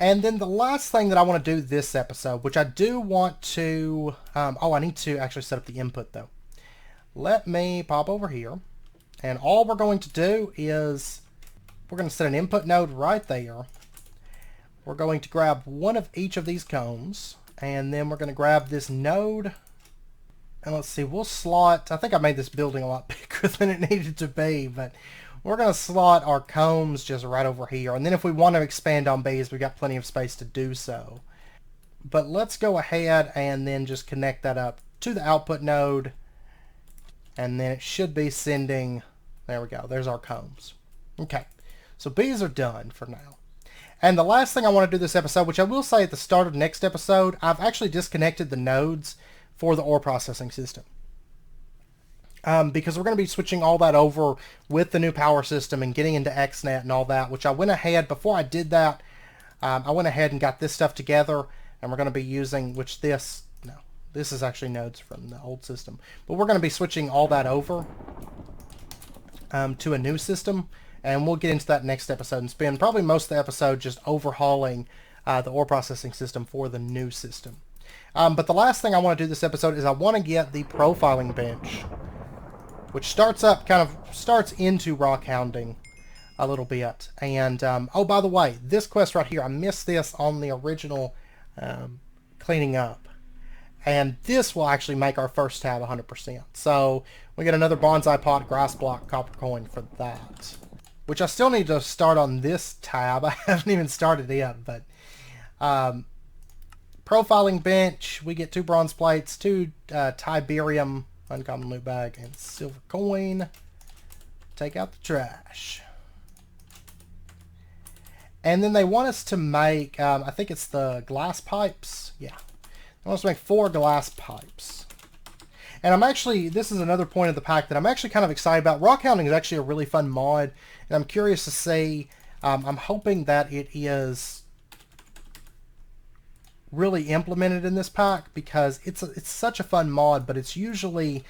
And then the last thing that I want to do this episode, which I do want to... I need to actually set up the input, though. Let me pop over here. And all we're going to do is... we're going to set an input node right there. We're going to grab one of each of these combs. And then we're going to grab this node. And let's see, we'll slot... I think I made this building a lot bigger than it needed to be, but... we're going to slot our combs just right over here. And then if we want to expand on bees, we've got plenty of space to do so. But let's go ahead and then just connect that up to the output node. And then it should be sending... there we go. There's our combs. Okay. So bees are done for now. And the last thing I want to do this episode, which I will say at the start of next episode, I've actually disconnected the nodes for the ore processing system. Because we're going to be switching all that over with the new power system and getting into XNet and all that, which I went ahead, before I did that, I went ahead and got this stuff together, and we're going to be using, this is actually nodes from the old system, but we're going to be switching all that over to a new system, and we'll get into that next episode and spend probably most of the episode just overhauling the ore processing system for the new system. But the last thing I want to do this episode is I want to get the profiling bench, which starts into rock hounding a little bit. And, oh, by the way, this quest right here, I missed this on the original cleaning up. And this will actually make our first tab 100%. So we get another bonsai pot, grass block, copper coin for that. Which I still need to start on this tab. I haven't even started yet, but... profiling bench, we get 2 bronze plates, 2 Tiberium... uncommon loot bag, and silver coin. Take out the trash. And then they want us to make, I think it's the glass pipes. Yeah. They want us to make 4 glass pipes. And I'm actually, this is another point of the pack that I'm actually kind of excited about. Rock hounding is actually a really fun mod, and I'm curious to see, I'm hoping that it is really implemented in this pack, because it's such a fun mod, but it's usually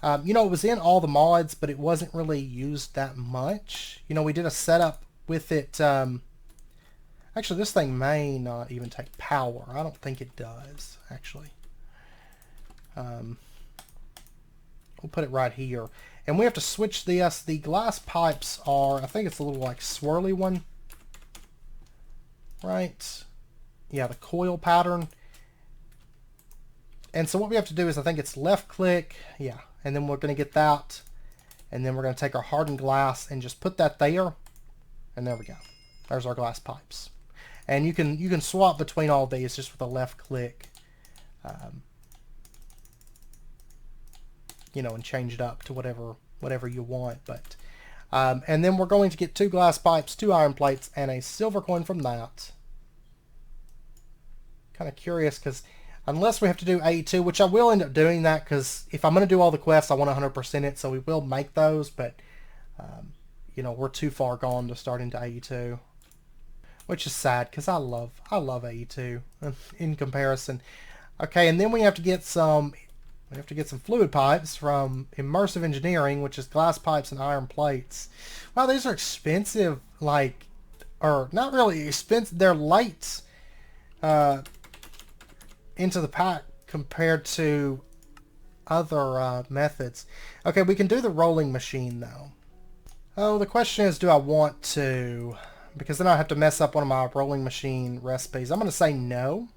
it was in all the mods, but it wasn't really used that much. We did a setup with it. Actually, this thing may not even take power. I don't think it does, actually. We'll put it right here, and we have to switch this. The glass pipes are, I think it's a little like swirly one, right? Yeah, the coil pattern. And so what we have to do is, I think it's left click, yeah, and then we're going to get that, and then we're going to take our hardened glass and just put that there, and there we go. There's our glass pipes. And you can swap between all these just with a left click, and change it up to whatever you want. But and then we're going to get 2 glass pipes, 2 iron plates, and a silver coin from that. Kind of curious, because unless we have to do AE2, which I will end up doing that, because if I'm going to do all the quests, I want 100% it, so we will make those, but we're too far gone to start into AE2, which is sad, because I love AE2 in comparison. Okay, and then we have to get some fluid pipes from immersive engineering, which is glass pipes and iron plates. Wow, these are expensive, or not really expensive, they're light into the pack compared to other methods. Okay, we can do the rolling machine though. Oh, the question is, do I want to? Because then I have to mess up one of my rolling machine recipes. I'm going to say no,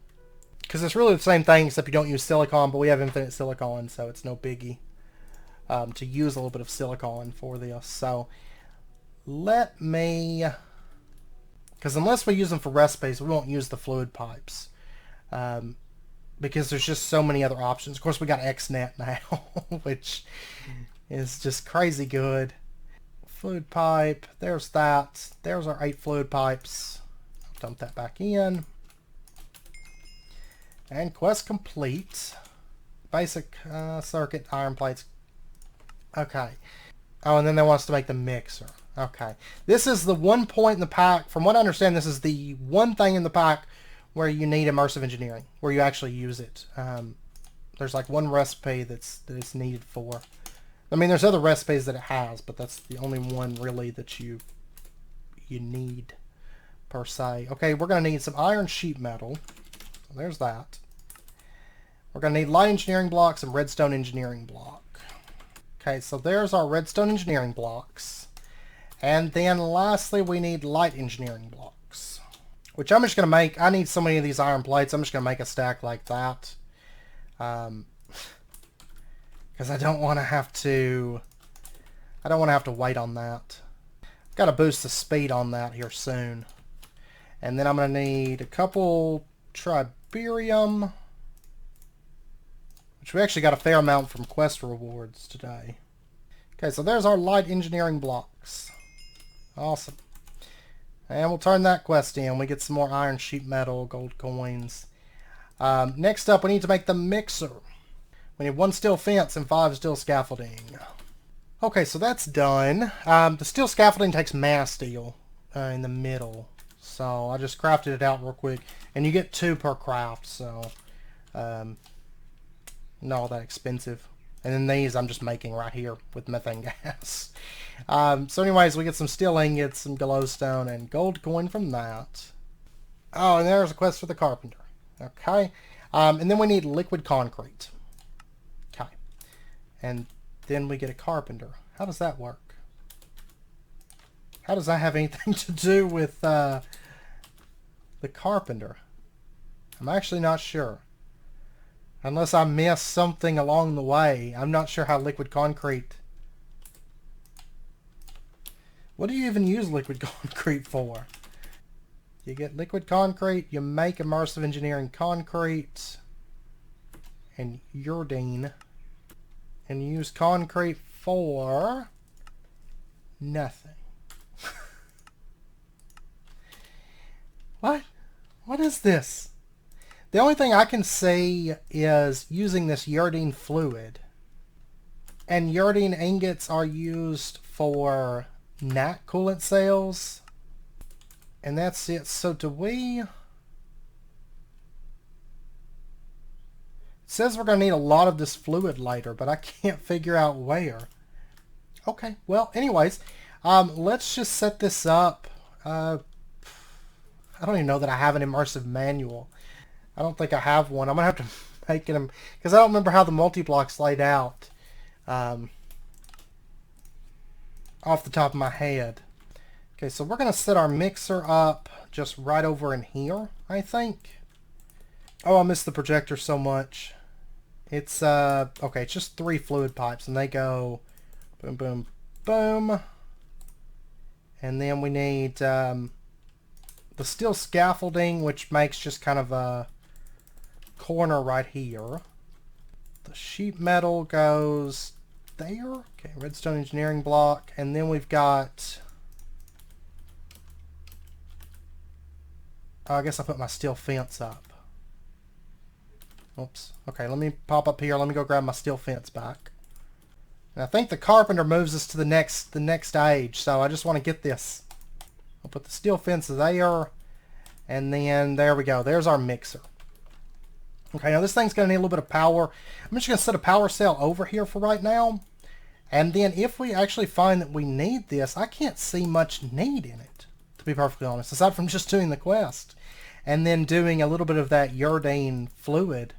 because it's really the same thing except you don't use silicon, but we have infinite silicon, so it's no biggie to use a little bit of silicon for this. So let me, because unless we use them for recipes, we won't use the fluid pipes. Because there's just so many other options. Of course, we got XNet now, which is just crazy good. Fluid pipe, there's that. There's our 8 fluid pipes. I'll dump that back in. And quest complete. Basic circuit, iron plates. Okay. Oh, and then they want us to make the mixer. Okay. This is the one point in the pack. From what I understand, this is the one thing in the pack where you need immersive engineering, where you actually use it. There's like one recipe that it's needed for. I mean, there's other recipes that it has, but that's the only one really that you need. per se. Okay, we're going to need some iron sheet metal. So there's that. We're going to need light engineering blocks and redstone engineering block. Okay, so there's our redstone engineering blocks. And then lastly, we need light engineering blocks. Which I'm just going to make. I need so many of these iron plates. I'm just going to make a stack like that. Because I don't want to have to... I don't want to have to wait on that. Got to boost the speed on that here soon. And then I'm going to need a couple triberium, which we actually got a fair amount from quest rewards today. Okay, so there's our light engineering blocks. Awesome. And we'll turn that quest in. We get some more iron sheet metal, gold coins. Next up, we need to make the mixer. We need 1 steel fence and 5 steel scaffolding. Okay, so that's done. The steel scaffolding takes mass steel in the middle. So I just crafted it out real quick. And you get 2 per craft, so not all that expensive. And then these I'm just making right here with methane gas. So anyways, we get some steel ingots, some glowstone, and gold coin from that. Oh, and there's a quest for the carpenter. Okay. And then we need liquid concrete. Okay. And then we get a carpenter. How does that work? How does that have anything to do with the carpenter? I'm actually not sure. Unless I missed something along the way. I'm not sure how liquid concrete... What do you even use liquid concrete for? You get liquid concrete, you make immersive engineering concrete and Urdine, and you use concrete for nothing. What? What is this? The only thing I can see is using this Urdine fluid. And Urdine ingots are used for NAT coolant cells. And that's it. So do we... It says we're going to need a lot of this fluid later, but I can't figure out where. Okay, well, anyways, let's just set this up. I don't even know that I have an immersive manual. I don't think I have one. I'm going to have to make it, because I don't remember how the multi-block's laid out off the top of my head. Okay, so we're going to set our mixer up just right over in here, I think. Oh, I missed the projector so much. It's, okay, it's just 3 fluid pipes, and they go boom, boom, boom. And then we need the steel scaffolding, which makes just kind of a corner right here. The sheet metal goes there. Okay, redstone engineering block. And then we've got... I guess I put my steel fence up. Oops. Okay, let me pop up here. Let me go grab my steel fence back. And I think the carpenter moves us to the next stage. So I just want to get this. I'll put the steel fence there. And then there we go. There's our mixer. Okay, now this thing's going to need a little bit of power. I'm just going to set a power cell over here for right now. And then if we actually find that we need this, I can't see much need in it, to be perfectly honest, aside from just doing the quest. And then doing a little bit of that Urdine fluid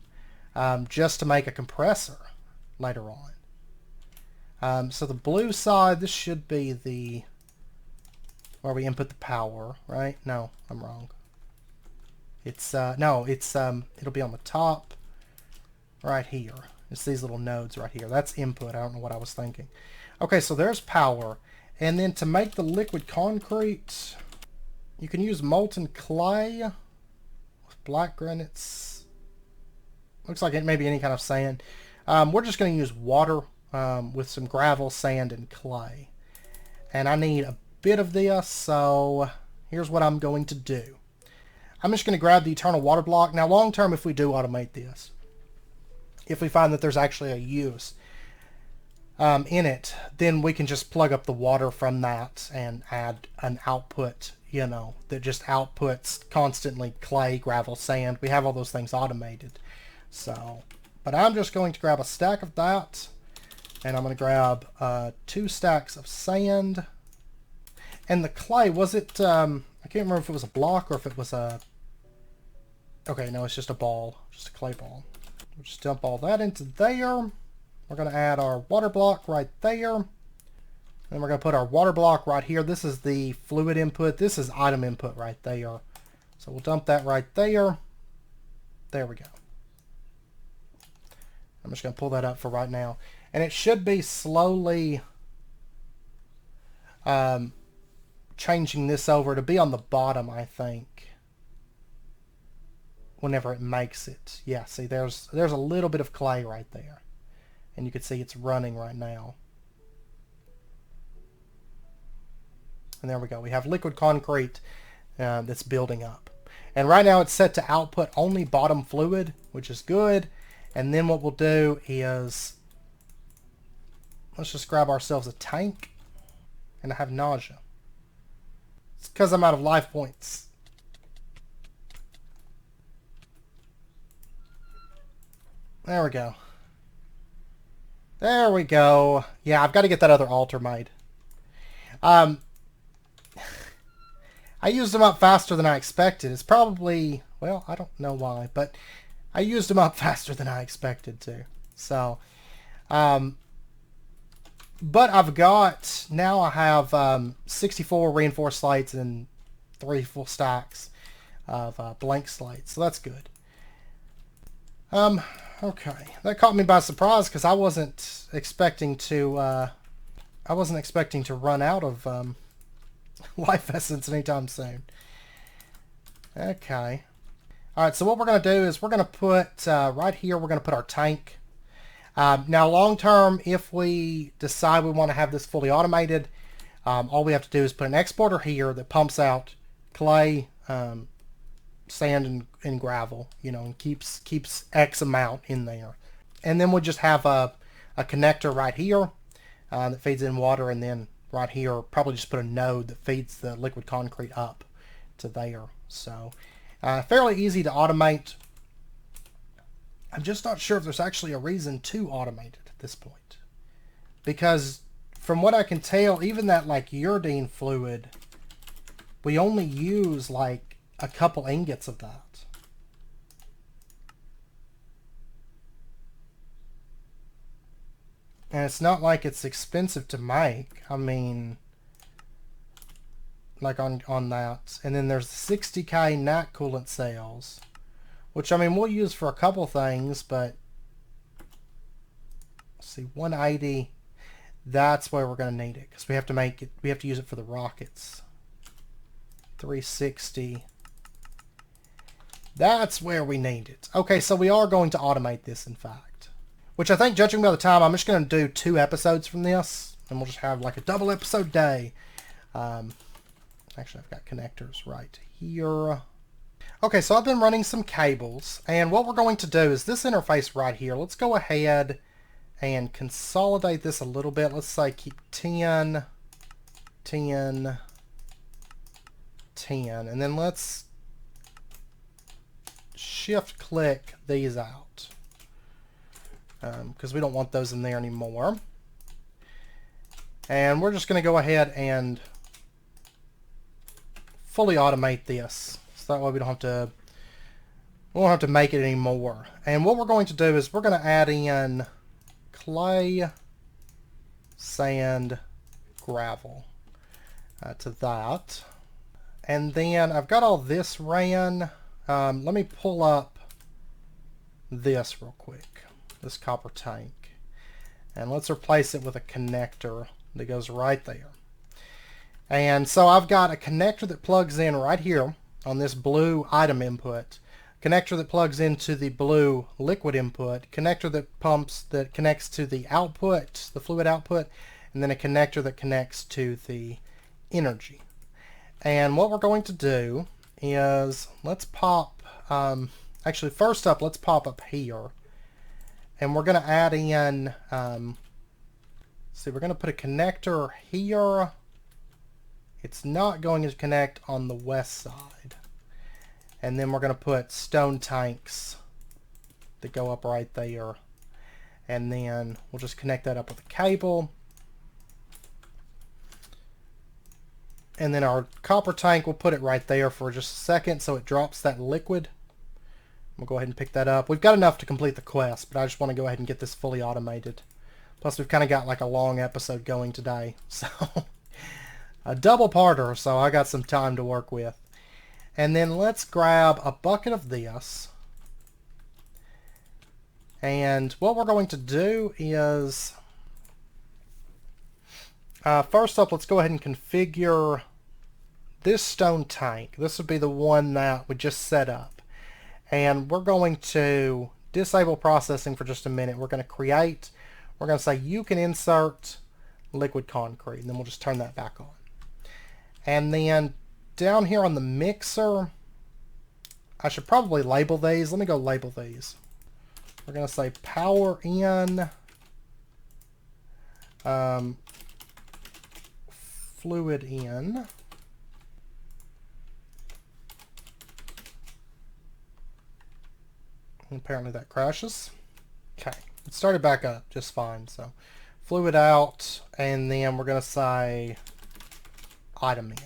just to make a compressor later on. So the blue side, this should be the... where we input the power, right? No, I'm wrong. It's, no, it's, it'll be on the top right here. It's these little nodes right here. That's input. I don't know what I was thinking. Okay, so there's power. And then to make the liquid concrete, you can use molten clay with black granites. Looks like it may be any kind of sand. We're just going to use water with some gravel, sand, and clay. And I need a bit of this, so here's what I'm going to do. I'm just going to grab the eternal water block. Now, long term, if we do automate this, if we find that there's actually a use in it, then we can just plug up the water from that and add an output, you know, that just outputs constantly clay, gravel, sand. We have all those things automated. So, but I'm just going to grab a stack of that, and I'm going to grab 2 stacks of sand. And the clay, was it, I can't remember if it was a block or if it was a... Okay, no, it's just a ball. Just a clay ball. We'll just dump all that into there. We're going to add our water block right there. Then we're going to put our water block right here. This is the fluid input. This is item input right there. So we'll dump that right there. There we go. I'm just going to pull that up for right now. And it should be slowly changing this over to be on the bottom, I think, whenever it makes it. Yeah, see, there's a little bit of clay right there. And you can see it's running right now. And there we go. We have liquid concrete that's building up. And right now it's set to output only bottom fluid, which is good. And then what we'll do is, let's just grab ourselves a tank. And I have nausea. It's because I'm out of life points. There we go. There we go. Yeah, I've got to get that other altar made. I used them up faster than I expected. It's probably, well, I don't know why, but I used them up faster than I expected to. So, but I've got, now I have 64 reinforced slates and 3 full stacks of blank slates. So that's good. Okay, that caught me by surprise because I wasn't expecting to run out of life essence anytime soon. Okay. All right, so what we're going to do is we're going to put right here. We're going to put our tank. Now, long term, if we decide we want to have this fully automated, all we have to do is put an exporter here that pumps out clay, sand and gravel, you know, and keeps X amount in there. And then we'll just have a connector right here that feeds in water, and then right here probably just put a node that feeds the liquid concrete up to there. So fairly easy to automate. I'm just not sure if there's actually a reason to automate it at this point, because from what I can tell, even that like uridine fluid, we only use like a couple ingots of that. And it's not like it's expensive to make. I mean, like on that. And then there's the 60k NAT coolant cells, which I mean we'll use for a couple things, but let's see, 180. That's where we're going to need it because we have to make it. We have to use it for the rockets. 360. That's where we need it. Okay, so we are going to automate this, in fact. Which I think, judging by the time, I'm just going to do 2 episodes from this. And we'll just have like a double episode day. Actually, I've got connectors right here. Okay, so I've been running some cables. And what we're going to do is this interface right here. Let's go ahead and consolidate this a little bit. Let's say keep 10, 10, 10. And then let's shift click these out because we don't want those in there anymore. And we're just going to go ahead and fully automate this, so that way we won't have to make it anymore. And what we're going to do is we're going to add in clay, sand, gravel to that. And then I've got all this ran. Let me pull up this real quick, this copper tank, and let's replace it with a connector that goes right there. And so I've got a connector that plugs in right here on this blue item input, connector that plugs into the blue liquid input, connector that connects to the output, the fluid output, and then a connector that connects to the energy. And what we're going to do is let's pop, actually first up, let's pop up here. And we're going to add in, see, we're going to put a connector here. It's not going to connect on the west side. And then we're going to put stone tanks that go up right there. And then we'll just connect that up with a cable. And then our copper tank, we'll put it right there for just a second so it drops that liquid. We'll go ahead and pick that up. We've got enough to complete the quest, but I just want to go ahead and get this fully automated. Plus, we've kind of got like a long episode going today. So, a double parter, so I got some time to work with. And then let's grab a bucket of this. And what we're going to do is... first up, let's go ahead and configure this stone tank. This would be the one that we just set up. And we're going to disable processing for just a minute. We're going to say you can insert liquid concrete, and then we'll just turn that back on. And then down here on the mixer, I should probably label these. Let me go label these. We're going to say power in, fluid in, and apparently that crashes. Okay, it started back up just fine. So fluid out, and then we're going to say item in.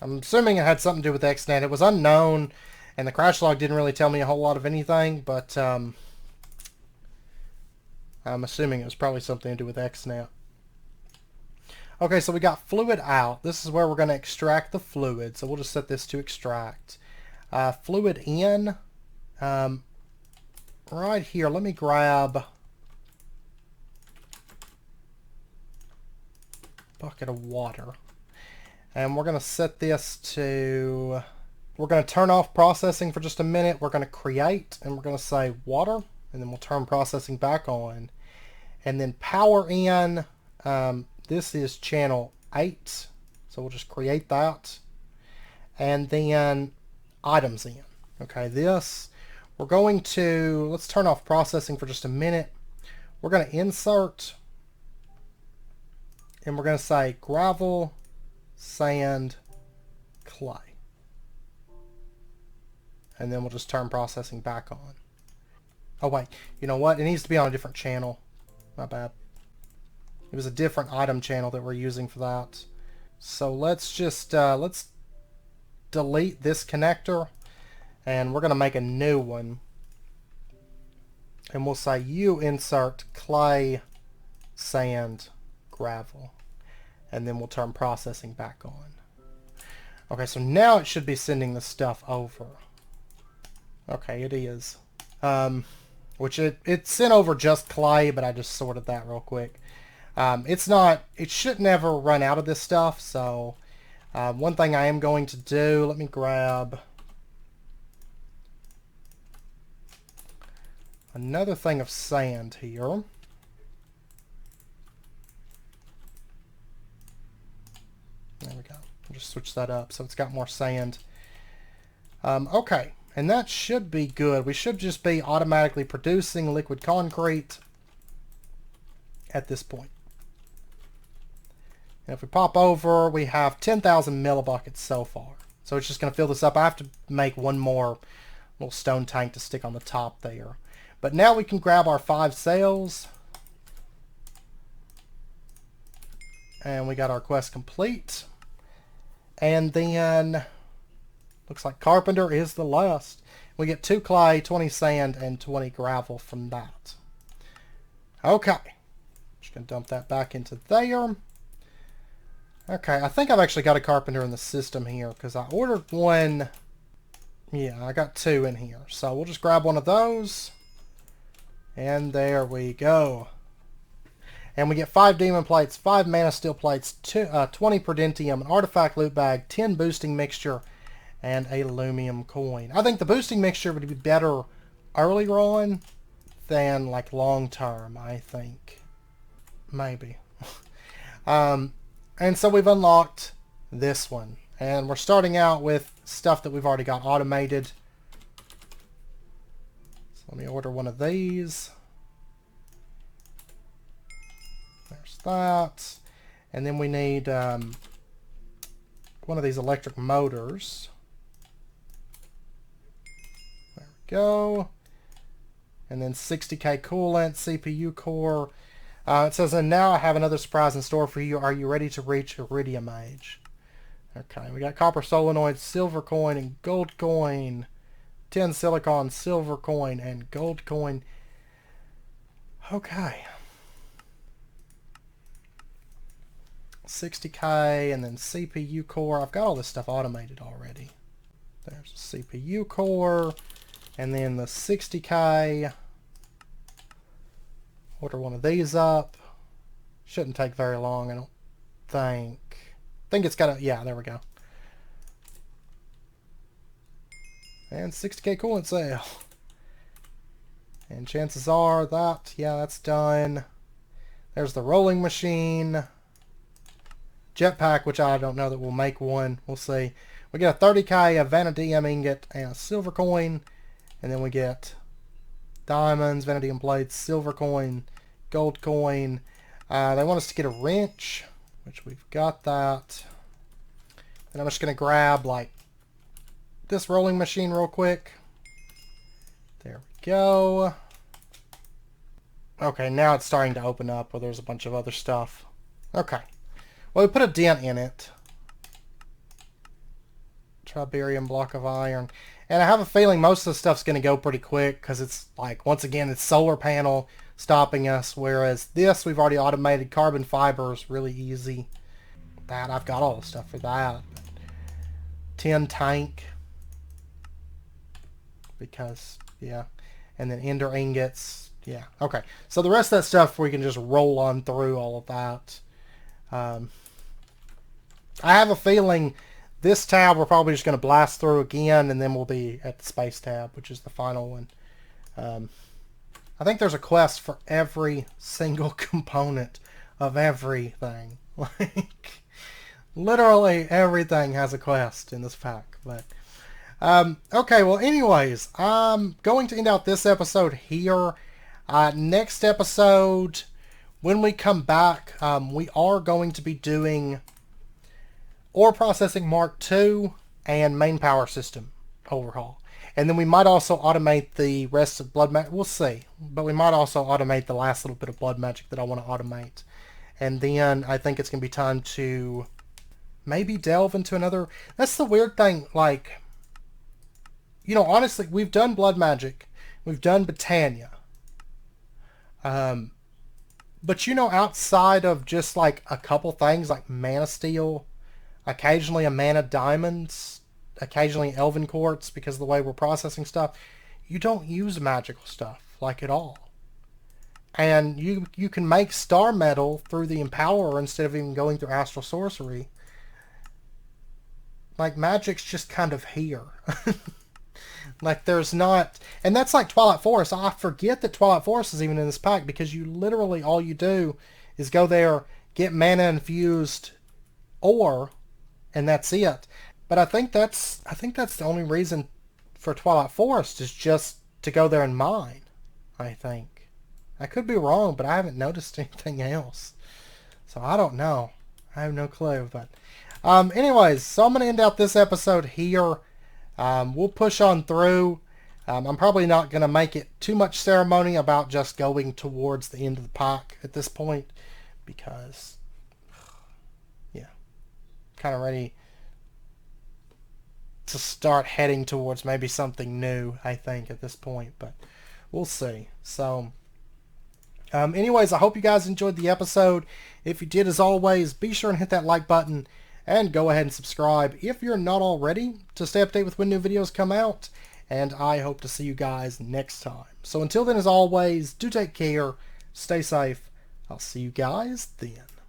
I'm assuming it had something to do with XNet. It was unknown, and the crash log didn't really tell me a whole lot of anything, but I'm assuming it was probably something to do with XNet. Okay, so we got fluid out. This is where we're going to extract the fluid, so we'll just set this to extract. Fluid in, right here, let me grab a bucket of water. And we're going to set this to... We're going to turn off processing for just a minute. We're going to create, and we're going to say water, and then we'll turn processing back on. And then power in, this is channel 8, so we'll just create that. And then items in. Okay, this, we're going to, let's turn off processing for just a minute. We're going to insert, and we're going to say gravel, sand, clay. And then we'll just turn processing back on. Oh wait, you know what? It needs to be on a different channel. My bad. It was a different item channel that we're using for that. So let's just, let's delete this connector. And we're going to make a new one. And we'll say you insert clay, sand, gravel. And then we'll turn processing back on. Okay, so now it should be sending the stuff over. Okay, it is. Which it sent over just clay, but I just sorted that real quick. It should never run out of this stuff, so one thing I am going to do, let me grab another thing of sand here. There we go. I'll just switch that up so it's got more sand. Okay, and that should be good. We should just be automatically producing liquid concrete at this point. And if we pop over, we have 10,000 millibuckets so far. So it's just going to fill this up. I have to make one more little stone tank to stick on the top there. But now we can grab our 5 sails. And we got our quest complete. And then, looks like carpenter is the last. We get 2 clay, 20 sand, and 20 gravel from that. Okay. Just going to dump that back into there. Okay, I think I've actually got a carpenter in the system here because I ordered one. Yeah, I got 2 in here. So we'll just grab one of those. And there we go. And we get 5 demon plates, 5 mana steel plates, 20 prudentium, an artifact loot bag, 10 boosting mixture, and a lumium coin. I think the boosting mixture would be better earlier on than like long term, I think. Maybe. And so we've unlocked this one. And we're starting out with stuff that we've already got automated. So let me order one of these. There's that. And then we need one of these electric motors. There we go. And then 60k coolant, CPU core. It says, and now I have another surprise in store for you. Are you ready to reach Iridium Age? Okay, we got copper solenoid, silver coin, and gold coin. 10 silicon, silver coin, and gold coin. Okay. 60K, and then CPU core. I've got all this stuff automated already. There's a CPU core, and then the 60K. Order one of these up. Shouldn't take very long, I don't think. I think it's got a, yeah, there we go. And 60K coolant cell. And chances are that, yeah, that's done. There's the rolling machine. Jetpack, which I don't know that we'll make one. We'll see. We get a 30K, a vanadium ingot, and a silver coin. And then we get diamonds, vanadium plates, silver coin, gold coin. They want us to get a wrench, which we've got that. And I'm just going to grab, like, this rolling machine real quick. There we go. Okay, now it's starting to open up where there's a bunch of other stuff. Okay. Well, we put a dent in it. Tribarium block of iron. And I have a feeling most of the stuff's going to go pretty quick because it's like, once again, it's solar panel stopping us, whereas this we've already automated. Carbon fibers, really easy. That, I've got all the stuff for that. Tin tank. Because, yeah. And then ender ingots. Yeah, okay. So the rest of that stuff we can just roll on through all of that. I have a feeling this tab we're probably just going to blast through again, and then we'll be at the space tab, which is the final one. I think there's a quest for every single component of everything. Like, literally everything has a quest in this pack. But okay, well, anyways, I'm going to end out this episode here. Next episode, when we come back, we are going to be doing Ore Processing Mark II and Main Power System overhaul. And then we might also automate the rest of Blood Magic. We'll see. But we might also automate the last little bit of Blood Magic that I want to automate. And then I think it's going to be time to maybe delve into another... That's the weird thing. Like, you know, honestly, we've done Blood Magic. We've done Britannia. But, you know, outside of just like a couple things like Mana Steel, occasionally a Mana Diamonds, occasionally Elven Quartz, because of the way we're processing stuff, you don't use magical stuff, like, at all. And you can make Star Metal through the Empower instead of even going through Astral Sorcery. Like, magic's just kind of here. Like, there's not... And that's like Twilight Forest. I forget that Twilight Forest is even in this pack, because you literally, all you do is go there, get mana infused ore, and that's it. But I think that's the only reason for Twilight Forest is just to go there and mine, I think. I could be wrong, but I haven't noticed anything else. So I don't know. I have no clue. But anyways, so I'm going to end out this episode here. We'll push on through. I'm probably not going to make it too much ceremony about just going towards the end of the pack at this point, because, yeah, kind of ready to start heading towards maybe something new, I think, at this point, but we'll see. So, anyways, I hope you guys enjoyed the episode. If you did, as always, be sure and hit that like button, and go ahead and subscribe if you're not already, to stay updated with when new videos come out, and I hope to see you guys next time. So until then, as always, do take care, stay safe, I'll see you guys then.